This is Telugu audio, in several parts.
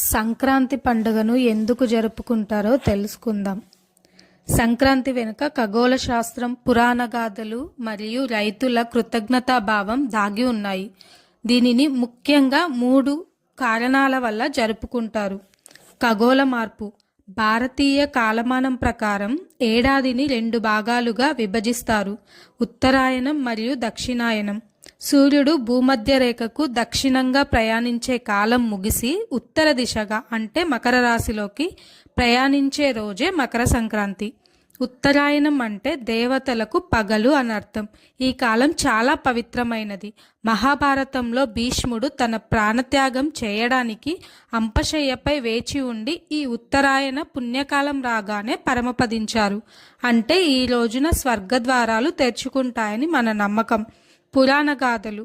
సంక్రాంతి పండుగను ఎందుకు జరుపుకుంటారో తెలుసుకుందాం. సంక్రాంతి వెనుక ఖగోళ శాస్త్రం, పురాణ గాథలు మరియు రైతుల కృతజ్ఞతాభావం దాగి ఉన్నాయి. దీనిని ముఖ్యంగా 3 కారణాల వల్ల జరుపుకుంటారు. ఖగోళ మార్పు. భారతీయ కాలమానం ప్రకారం ఏడాదిని 2 భాగాలుగా విభజిస్తారు: ఉత్తరాయణం మరియు దక్షిణాయనం. సూర్యుడు భూమధ్య రేఖకు దక్షిణంగా ప్రయాణించే కాలం ముగిసి ఉత్తర దిశగా అంటే మకర రాశిలోకి ప్రయాణించే రోజే మకర సంక్రాంతి. ఉత్తరాయణం అంటే దేవతలకు పగలు అనర్థం. ఈ కాలం చాలా పవిత్రమైనది. మహాభారతంలో భీష్ముడు తన ప్రాణత్యాగం చేయడానికి అంపశయ్యపై వేచి ఉండి ఈ ఉత్తరాయణ పుణ్యకాలం రాగానే పరమపదించారు. అంటే ఈ రోజున స్వర్గద్వారాలు తెరుచుకుంటాయని మన నమ్మకం. పురాణ గాథలు.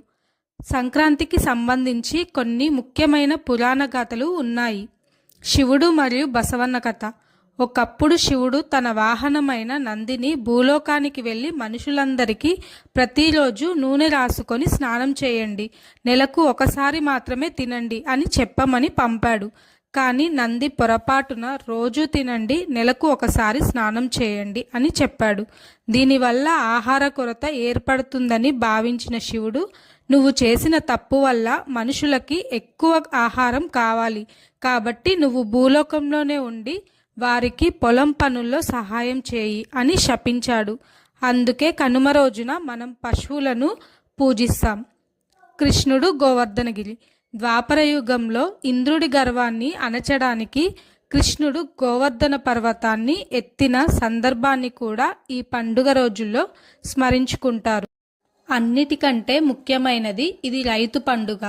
సంక్రాంతికి సంబంధించి కొన్ని ముఖ్యమైన పురాణ గాథలు ఉన్నాయి. శివుడు మరియు బసవన్న కథ. ఒకప్పుడు శివుడు తన వాహనమైన నందిని భూలోకానికి వెళ్ళి మనుషులందరికీ ప్రతిరోజు నూనె రాసుకొని స్నానం చేయండి, నెలకు ఒకసారి మాత్రమే తినండి అని చెప్పమని పంపాడు. కానీ నంది పొరపాటున రోజు తినండి, నెలకు ఒకసారి స్నానం చేయండి అని చెప్పాడు. దీనివల్ల ఆహార కొరత ఏర్పడుతుందని భావించిన శివుడు, నువ్వు చేసిన తప్పు వల్ల మనుషులకి ఎక్కువ ఆహారం కావాలి, కాబట్టి నువ్వు భూలోకంలోనే ఉండి వారికి పొలం పనుల్లో సహాయం చేయి అని శపించాడు. అందుకే కనుమ రోజున మనం పశువులను పూజిస్తాం. కృష్ణుడు గోవర్ధనగిరి. ద్వాపరయుగంలో ఇంద్రుడి గర్వాన్ని అణచడానికి కృష్ణుడు గోవర్ధన పర్వతాన్ని ఎత్తిన సందర్భాన్ని కూడా ఈ పండుగ రోజుల్లో స్మరించుకుంటారు. అన్నిటికంటే ముఖ్యమైనది ఇది రైతు పండుగ.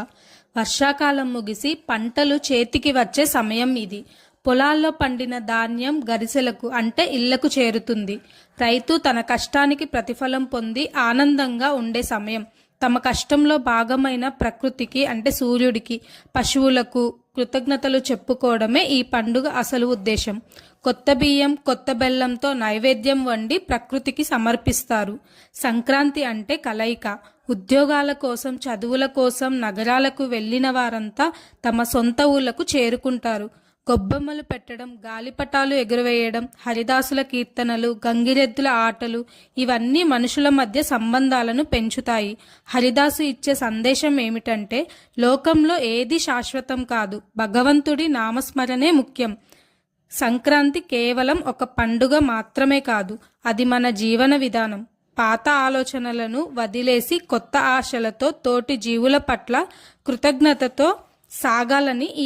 వర్షాకాలం ముగిసి పంటలు చేతికి వచ్చే సమయం ఇది. పొలాల్లో పండిన ధాన్యం గరిసెలకు అంటే ఇళ్లకు చేరుతుంది. రైతు తన కష్టానికి ప్రతిఫలం పొంది ఆనందంగా ఉండే సమయం. తమ కష్టంలో భాగమైన ప్రకృతికి అంటే సూర్యుడికి, పశువులకు కృతజ్ఞతలు చెప్పుకోవడమే ఈ పండుగ అసలు ఉద్దేశం. కొత్త బియ్యం, కొత్త బెల్లంతో నైవేద్యం వండి ప్రకృతికి సమర్పిస్తారు. సంక్రాంతి అంటే కలయిక. ఉద్యోగాల కోసం, చదువుల కోసం నగరాలకు వెళ్ళిన వారంతా తమ సొంత ఊళ్ళకు చేరుకుంటారు. గొబ్బెమ్మలు పెట్టడం, గాలిపటాలు ఎగురవేయడం, హరిదాసుల కీర్తనలు, గంగిరెద్దుల ఆటలు ఇవన్నీ మనుషుల మధ్య సంబంధాలను పెంచుతాయి. హరిదాసు ఇచ్చే సందేశం ఏమిటంటే లోకంలో ఏది శాశ్వతం కాదు, భగవంతుడి నామస్మరణే ముఖ్యం. సంక్రాంతి కేవలం ఒక పండుగ మాత్రమే కాదు, అది మన జీవన విధానం. పాత ఆలోచనలను వదిలేసి కొత్త ఆశలతో తోటి జీవుల పట్ల కృతజ్ఞతతో సాగాలని ఈ